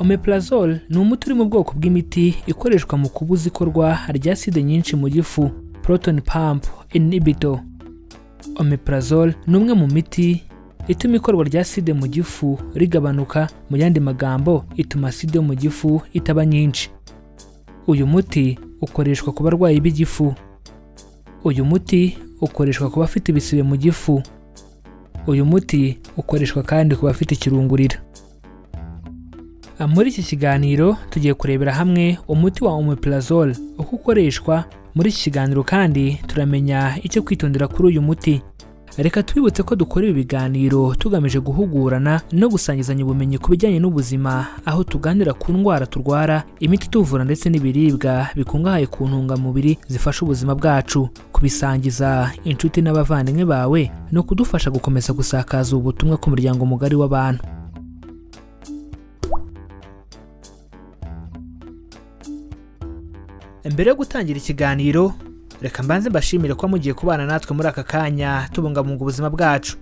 Omeprazole ni umuti uri mu bwoko bw'imiti ikoreshwa mu kubuza ikorwa rya acide nyinshi mu gifu, proton pump inhibitor. Omeprazole ni umwe mu miti ituma ikorwa rya acide mu gifu rigabanuka, mu yandi magambo ituma acide mu gifu itaba nyinshi. Uyu muti ukoreshwa ku barwayi b'igifu. Uyu muti ukoreshwa ku bafite ibisebe mu gifu. Uyu muti ukoreshwa kandi ku bafite ikirungurira. Muri iki kiganiro tugiye kurebera hamwe umuti wa Omeprazole uko ukoreshwa. Muri iki kiganiro kandi turamenya icyo kwitondera kuri uyu muti. Reka twibutse ko dukora ibi biganiro tugamije guhugurana no gusangizanya ubumenyi ku bijyanye n'ubuzima, aho tuganira ku ndwara turwara, imiti tuvura ndetse n'ibiribwa bikungahaye ku ntungamubiri zifasha ubuzima bwacu. Kubisangiza inshuti n'abavandimwe bawe no kudufasha gukomeza gusakaza ubutumwa ku muryango mugari w'abantu. Mbere yo gutangira ikiganiro, reka mbanze mbashimire ko mugiye kubana natwe muri aka kanya tubungabunga ubuzima bwacu.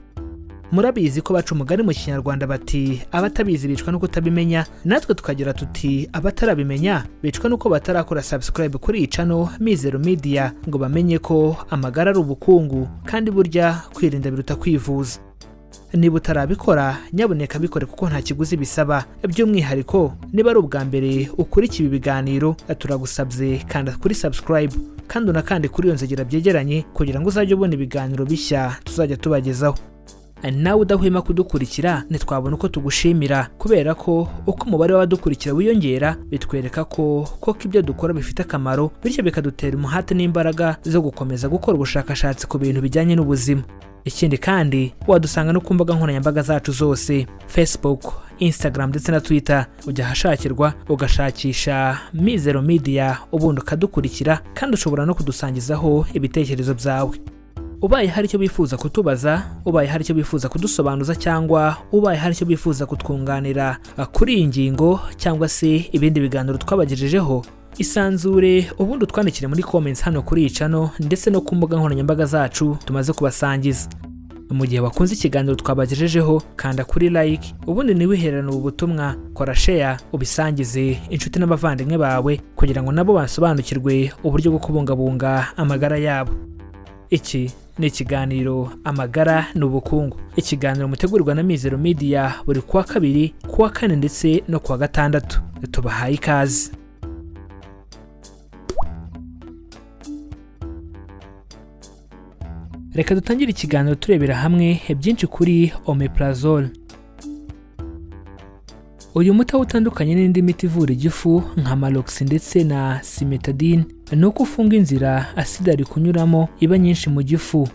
Murabizi ko baca umugani mu Kinyarwanda bati abatabizi bicwa nuko utabimenya, natwe tukagira tuti abatarabimenya bicwa nuko batarakora subscribe kuri iyi channel Mizero Media ngo bamenye ko amagara ari ubukungu kandi burya kwirinda biruta kwivuza. Niba utarabikora nyabuneka bikore kuko nta kiguzi bisaba. By'umwihariko niba ari ubwa mbere ukurikira ibi biganiro, turagusabye kanda kuri subscribe kandi unakande kuri iyo nzogera byegeranye kugira ngo uzajye ubona ibiganiro bishya tuzajya tubagezaho. Nawe udahwema kudukurikira ntitwabona uko tugushimira, kubera ko uko umubare w'abadukurikira wiyongera bitwereka ko ibyo dukora bifite akamaro, bityo bikadutera umuhate n'imbaraga zo gukomeza gukora ubushakashatsi ku bintu bijyanye n'ubuzima. Ikindi kandi wadusanga no ku mbuga nkoranyambaga zacu zose, Facebook, Instagram ndetse na Twitter. Ujya ahashakirwa ugashakisha Mizero Media ubundi ukadukurikira, kandi ushobora no kudusangizaho ibitekerezo byawe. Ubaye hari icyo bifuza kutubaza, ubaye hari icyo bifuza kudusobanuza, cyangwa ubaye hari icyo bifuza kutwunganira kuri iyi ngingo cyangwa se ibindi biganiro twabagejejeho, isanzure ubundi utwandikire muri comments hano kuri iyi channel ndetse no ku mbuga nkoranyambaga zacu tumaze kubasangiza. Mu gihe wakunze ikiganiro twabagejejeho, kanda kuri like, ubundi niwihererane ubu butumwa, kora share, ubisangize inshuti n'abavandimwe bawe kugira ngo nabo basobanukirwe uburyo bwo kubungabunga amagara yabo. Iki ni ikiganiro Amagara n'Ubukungu, ikiganiro mutegurirwa na Mizero Media buri kuwa kabiri, kuwa kane ndetse no kuwa gatandatu. Tubahaye ikaze. Reka dutangire ikiganiro turebera hamwe byinshi kuri Omeprazole. Uyu muti utandukanye n'indi miti ivura igifu nka Malox ndetse na Cimetidine nuko ufunga inzira acide ari kunyuramo iba nyinshi mu gifu,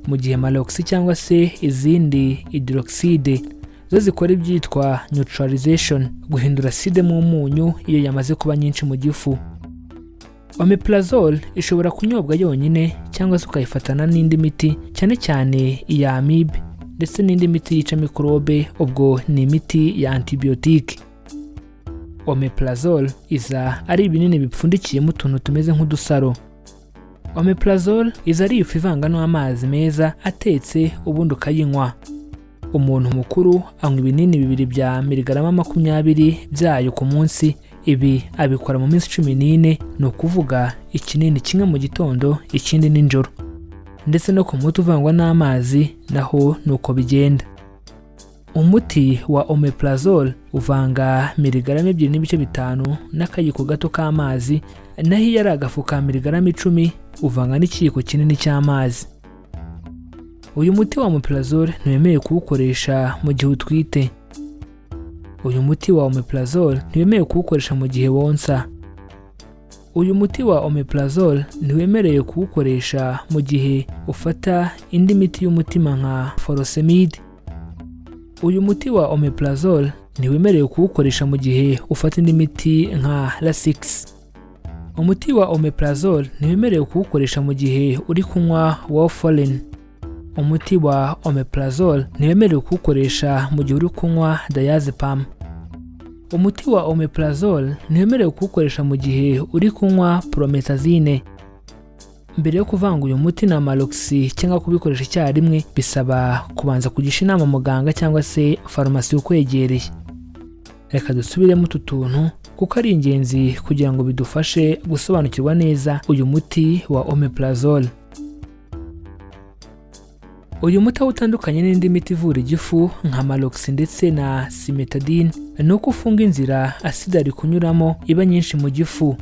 mu gihe Malox cyangwa se izindi hydroxide zo zikora ibyitwa neutralization, guhindura acide mu munyu iyo yamaze kuba nyinshi mu gifu. Omeprazole ishobora kunyobwa yonyine cyangwa se ukayifatana n'indi miti, cyane cyane iya amibe ndetse n'indi miti yica mikorobe, ubwo ni imiti ya antibiotique. Omeprazole iza ari ibinini bipfundikiyemo utuntu tumeze nk'udusaro. Omeprazole iza ari ifu ivanga n'amazi meza atetse ubundi ukayinywa. Umuntu mukuru anywa ibinini bibiri bya miligarama 20 byayo ku munsi. Ibi abikora mu minsi 14, ni ukuvuga ikinini kimwe mu gitondo ikindi nijoro. Ndetse no ku muti uvangwa n'amazi naho nuko bigenda. Umuti wa Omeprazole uvanga miligarama 2.5 n'akayiko gato k'amazi, naho iyo ari agafu ka miligarama 10 uvanga n'ikiyiko kinini cy'amazi. Uyu muti wa Omeprazole ntiwemewe kuwukoresha mu gihe utwite. Uyu muti wa Omeprazole ntiwemewe kuwukoresha mu gihe wonsa. Uyu muti wa Omeprazole ntiwemerewe kuwukoresha mu gihe ufata indi miti y'umutima nka furosemide. Uyu muti wa Omeprazole ntiwemerewe kuwukoresha mu gihe ufata indi miti nka Lasix. Umuti wa Omeprazole ntiwemerewe kuwukoresha mu gihe uri kunywa warfarin. Umuti wa Omeprazole ntiwemerewe kuwukoresha mu gihe uri kunywa diazepam. Umuti wa Omeprazole ntiwemerewe kuwukoresha mu gihe uri kunywa promethazine. Mbere yo kuvanga uyu muti na Malox cyangwa kubikoresha icyarimwe, bisaba kubanza kugisha inama muganga cyangwa se farumasi ukwegereye. reka dusubiremo utu tuntu kuko ari ingenzi kugira ngo bidufashe gusobanukirwa neza uyu muti wa Omeprazole. Uyu muti utandukanye n'indi miti ivura igifu nka Malox ndetse na Cimetidine ni uko ufunga inzira aside ari kunyuramo iba nyinshi mu gifu,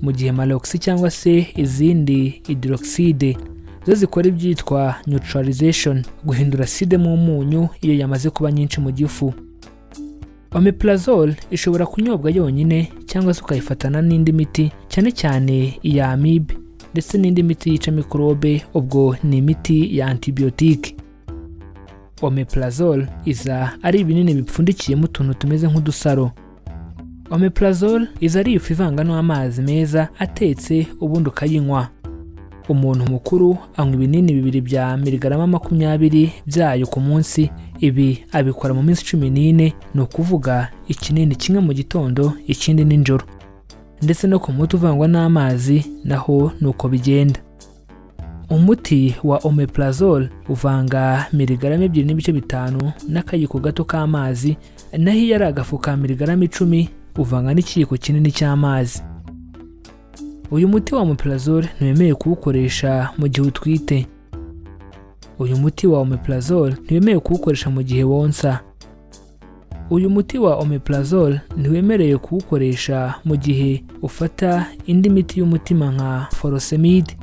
mu gihe Malox cyangwa se izindi hydroxide zo zikora ibyitwa neutralization, guhindura aside mu munyu iyo yamaze kuba nyinshi mu gifu. Omeprazole ishobora kunyobwa yonyine cyangwa se ukayifatana n'indi miti, cyane cyane iya amibe ndetse n'indi miti yica mikorobe, ubwo ni imiti ya antibiotique. Omeprazole iza ari ibinini bipfundikiyemo utuntu tumeze nk'udusaro. Omeprazole iza ari ifu ivanga n'amazi meza atetse ubundi ukayinywa. Umuntu mukuru anywa ibinini 2 bya miligarama 20 byayo ku munsi. Ibi abikora mu minsi 14, ni ukuvuga ikinini kimwe mu gitondo ikindi nijoro. Ndetse no ku muti uvangwa n'amazi naho nuko bigenda. Umuti wa Omeprazole uvanga miligarama 2.5 n'akayiko gato k'amazi, naho iyo ari agafu ka miligarama 10 uvanga n'ikiyiko kinini cy'amazi. Uyu muti wa Omeprazole ntiwemewe kuwukoresha mu gihe utwite. Uyu muti wa Omeprazole ntiwemewe kuwukoresha mu gihe wonsa. Uyu muti wa Omeprazole ntiwemerewe kuwukoresha mu gihe ufata indi miti y'umutima nka furosemide.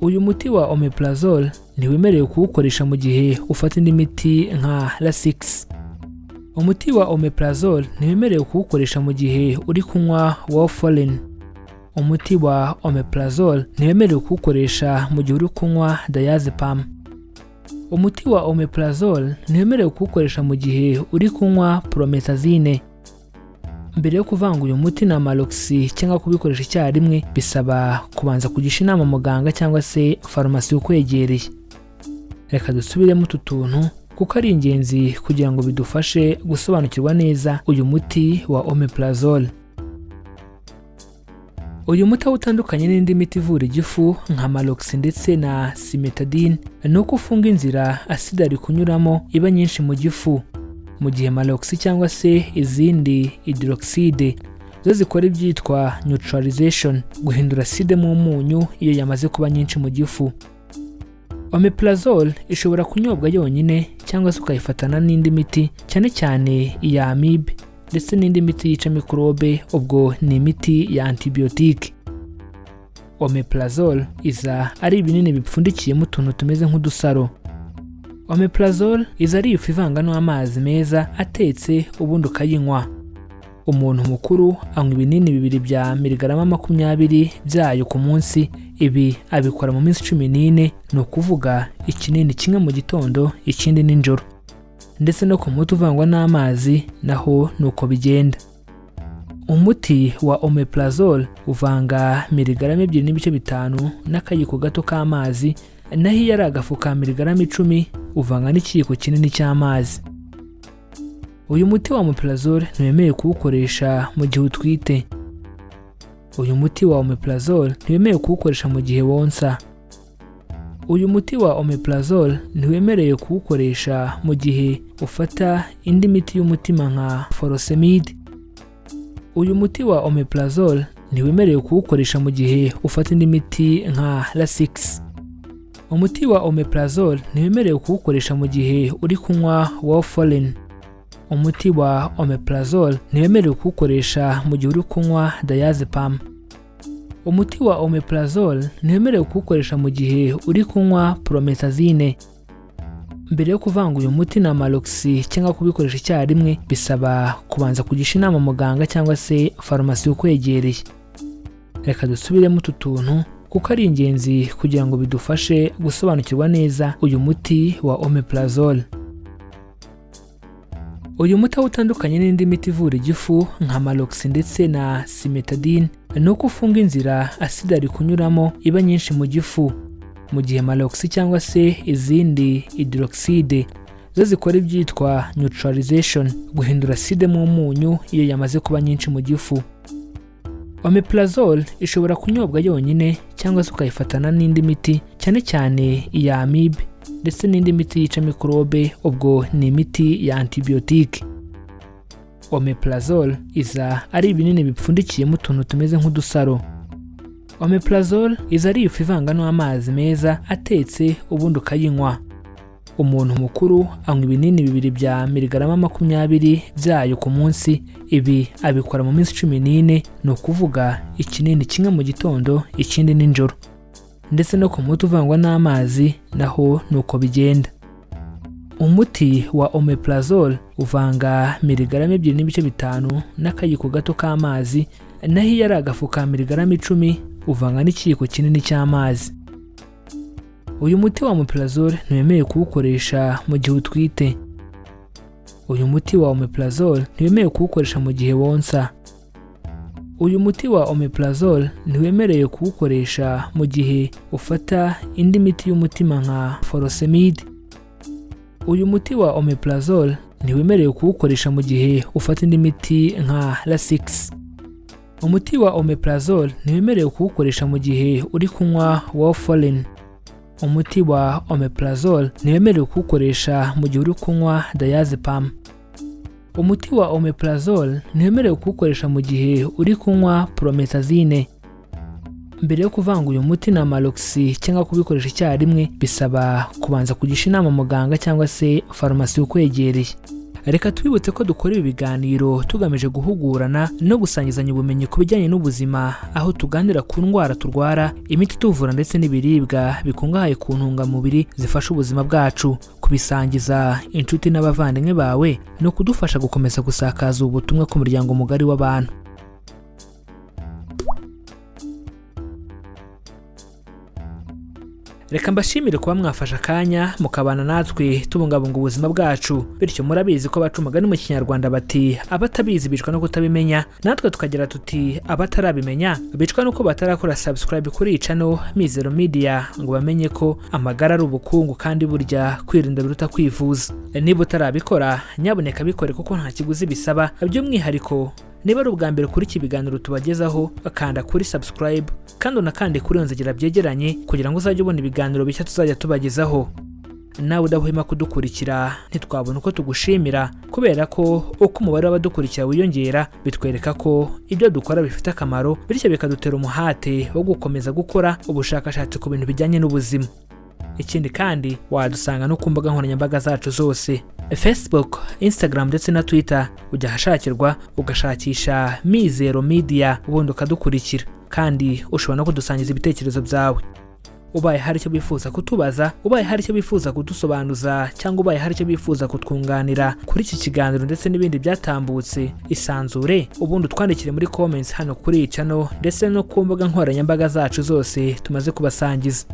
Uyu muti wa Omeprazole ntiwemerewe kuwukoresha mu gihe ufata indi miti nka Lasix. Umuti wa Omeprazole ntiwemerewe kuwukoresha mu gihe uri kunywa warfarin. Umuti wa Omeprazole ntiwemerewe kuwukoresha mu gihe uri kunywa diazepam. Umuti wa Omeprazole ntiwemerewe kuwukoresha mu gihe uri kunywa promethazine. Mbere yo kuvanga uyu muti na Malox cyangwa kubikoresha icyarimwe, bisaba kubanza kugisha inama muganga cyangwa se farumasi ukwegereye. Reka dusubiremo utu tuntu kuko ari ingenzi kugira ngo bidufashe gusobanukirwa neza uyu muti wa Omeprazole. Uyu muti utandukanye n'indi miti ivura igifu nka Malox ndetse na Cimetidine ni uko ufunga inzira aside ari kunyuramo iba nyinshi mu gifu, mu gihe Malox cyangwa se izindi hydroxide zo zikora ibyitwa neutralization, guhindura aside mu munyu iyo yamaze kuba nyinshi mu gifu. Omeprazole ishobora kunyobwa yonyine cyangwa se ukayifatana n'indi miti, cyane cyane iya amibe ndetse n'indi miti yica mikorobe, ubwo ni imiti ya antibiotique. Omeprazole iza ari ibinini bipfundikiyemo utuntu tumeze nk'udusaro. Omeprazole iza ari ifu ivanga n'amazi meza atetse ubundi ukayinywa. Umuntu mukuru anywa ibinini 2 bya miligarama 20 byayo ku munsi. Ibi abikora mu minsi 14, ni ukuvuga ikinini kimwe mu gitondo ikindi nijoro. Ndetse no ku muti uvangwa n'amazi naho nuko bigenda. Umuti wa Omeprazole uvanga miligarama 2.5 n'akayiko gato k'amazi, naho iyo ari agafu ka miligarama 10 uvanga n'ikiyiko kinini cy'amazi. Uyu muti wa Omeprazole ntiwemewe kuwukoresha mu gihe utwite. Uyu muti wa Omeprazole ntiwemewe kuwukoresha mu gihe wonsa. Uyu muti wa Omeprazole ntiwemerewe kuwukoresha mu gihe ufata indi miti y'umutima nka furosemide. Uyu muti wa Omeprazole ntiwemerewe kuwukoresha mu gihe ufata indi miti nka Lasix. Umuti wa Omeprazole ntiwemerewe kuwukoresha mu gihe uri kunywa warfarin. Umuti wa Omeprazole ntiwemerewe kuwukoresha mu gihe uri kunywa diazepam. Umuti wa Omeprazole ntiwemerewe kuwukoresha mu gihe uri kunywa promethazine. Mbere yo kuvanga uyu muti na Malox cyangwa kubikoresha icyarimwe, bisaba kubanza kugisha inama muganga cyangwa se farumasi ukwegereye. Reka dusubiremo utu tuntu kuko ari ingenzi kugira ngo bidufashe gusobanukirwa neza uyu muti wa Omeprazole. Uyu muti utandukanye n'indi miti ivura igifu nka Malox ndetse na Cimetidine ni uko ufunga inzira aside ari kunyuramo iba nyinshi mu gifu, mu gihe Malox cyangwa se izindi hydroxide zo zikora ibyitwa neutralization, guhindura aside mu munyu iyo yamaze kuba nyinshi mu gifu. Omeprazole ishobora kunyobwa yonyine cyangwa se ukayifatana n'indi miti, cyane cyane iya amibe ndetse n'indi miti yica mikorobe, ubwo ni imiti ya antibiotique. Omeprazole iza ari ibinini bipfundikiyemo utuntu tumeze nk'udusaro. Omeprazole iza ari ifu ivanga n'amazi meza atetse ubundi ukayinywa. Umuntu mukuru anywa ibinini 2 bya miligarama 20 byayo ku munsi. Ibi abikora mu minsi 14, ni ukuvuga ikinini kimwe mu gitondo ikindi nijoro. Ndetse no ku muti uvangwa n'amazi naho nuko bigenda. Umuti wa Omeprazole uvanga miligarama 2.5 n'akayiko gato k'amazi, naho iyo ari agafu ka miligarama 10 uvanga n'ikiyiko kinini cy'amazi. Uyu muti wa Omeprazole ntiwemerewe kuwukoresha mu gihe utwite. Uyu muti wa Omeprazole ntiwemerewe kuwukoresha mu gihe wonsa. Uyu muti wa Omeprazole ntiwemerewe kuwukoresha mu gihe ufata indi miti y'umutima nka furosemide. Uyu muti wa Omeprazole ntiwemerewe kuwukoresha mu gihe ufata indi miti nka Lasix. Umuti wa Omeprazole ntiwemerewe kuwukoresha mu gihe uri kunywa warfarin. Umuti wa Omeprazole ntiwemerewe kuwukoresha mu gihe uri kunywa diazepam. Umuti wa Omeprazole ntiwemerewe kuwukoresha mu gihe uri kunywa promethazine. Mbere yo kuvanga uyu muti na maloxi cyangwa kubikoresha icyarimwe, bisaba kubanza kugisha inama muganga cyangwa se farumasi ukwegereye. Reka twibutse ko dukora ibi biganiro tugamije guhugurana no gusangizanya ubumenyi ku bijyanye n'ubuzima, aho tuganira ku ndwara turwara, imiti tuvura ndetse n'ibiribwa bikungahaye ku ntungamubiri zifasha ubuzima bwacu. Kubisangiza inshuti n'abavandimwe bawe no kudufasha gukomeza gusakaza ubutumwa ku muryango mugari w'abantu. Reka mbashimire kuba mwafasha akanya mukabana natwe tubungabunga ubuzima bwacu. Bityo murabizi ko baca umugani mu Kinyarwanda bati abatabizi bicwa no kutabimenya, natwe tukagira tuti abatarabimenya bicwa nuko batarakora subscribe kuri iyi channel Mizero Media ngo bamenye ko amagara ari ubukungu kandi burya kwirinda biruta kwivuza. Niba utarabikora nyaboneka bikore kuko nta kiguzi bisaba. By'umwihariko niba ari ubwa mbere kuri iki biganiro tubagezaho, bakanda kuri subscribe kandi unakande kuri yonzogera byegeranye kugira ngo uzajye ubona ibiganiro bishya tuzajya tubagezaho. Nawe udahwema kudukurikira ntitwabona uko tugushimira, kubera ko uko umubare w'abadukurikira wiyongera bitwereka ko ibyo dukora bifite akamaro, bityo bikadutera umuhate wo gukomeza gukora ubushakashatsi ku bintu bijyanye n'ubuzima. Ikindi kandi wadusanga no ku mbuga nkoranyambaga zacu zose, Facebook, Instagram ndetse na Twitter. Ujya ahashakirwa ugashakisha Mizero Media ubundi ukadukurikira, kandi ushobora no kudusangiza ibitekerezo byawe. Ubaye hari icyo bifuza kutubaza, ubaye hari icyo bifuza kudusobanuza, cyangwa ubaye hari icyo bifuza kutwunganira kuri iki kiganiro ndetse n'ibindi byatambutse, isanzure ubundi twandikire muri comments hano kuri iyi channel ndetse no ku mbuga nkoranyambaga zacu zose tumaze kubasangiza.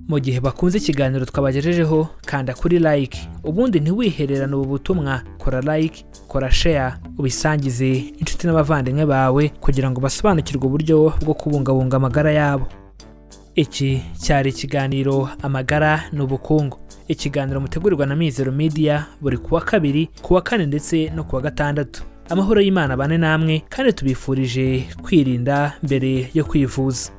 Mu gihe bakunze ikiganiro twabagejejeho, kanda kuri like, ubundi ntiwihererane ubu butumwa. Kora like, kora share, ubisangize inshuti n'abavandimwe bawe kugira ngo basobanukirwe uburyo bwo kubungabunga amagara yabo. Iki cyari ikiganiro amagara n'ubukungu. Ikiganiro mutegurirwa na Mizero Media buri kuwa kabiri, kuwa kane ndetse no kuwa gatandatu. Amahoro y'Imana bane namwe kandi tubifurije kwirinda mbere yo kwivuza.